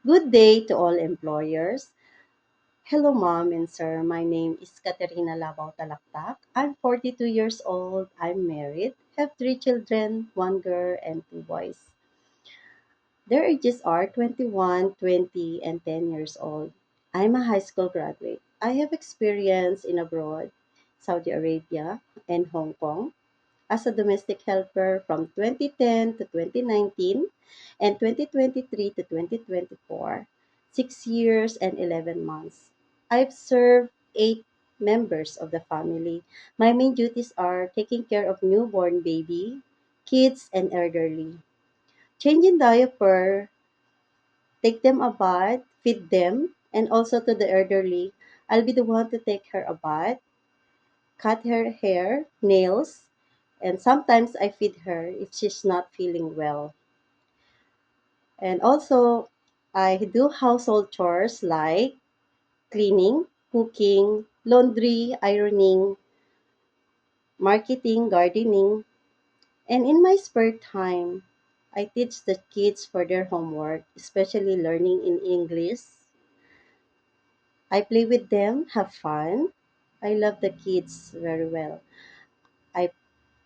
Good day to all employers. Hello, Mom and Sir. My name is Katerina Labao Talaktak. I'm 42 years old. I'm married, have three children, one girl and two boys. Their ages are 21, 20, and 10 years old. I'm a high school graduate. I have experience in abroad, Saudi Arabia, and Hong Kong as a domestic helper from 2010 to 2019 and 2023 to 2024, 6 years and 11 months. I've served 8 members of the family. My main duties are taking care of newborn baby, kids, and elderly. Changing diaper, take them a bath, feed them, and also to the elderly, I'll be the one to take her a bath, cut her hair, nails, and sometimes I feed her if she's not feeling well. And also, I do household chores like cleaning, cooking, laundry, ironing, marketing, gardening, and in my spare time, I teach the kids for their homework, especially learning in English. I play with them, have fun. I love the kids very well. I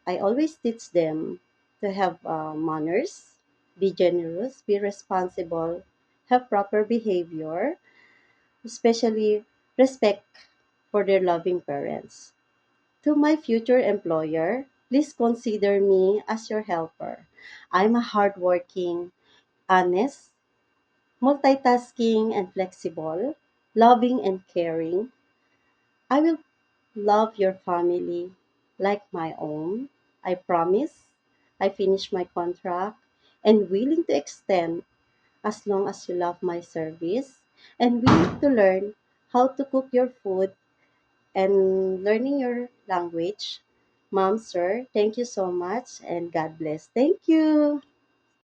I always teach them to have manners, be generous, be responsible, have proper behavior, especially respect for their loving parents. To my future employer, please consider me as your helper. I'm a hardworking, honest, multitasking, and flexible, loving and caring. I will love your family like my own. I promise. I finish my contract and willing to extend as long as you love my service and willing to learn how to cook your food and learning your language. Mom, sir, thank you so much and God bless. Thank you.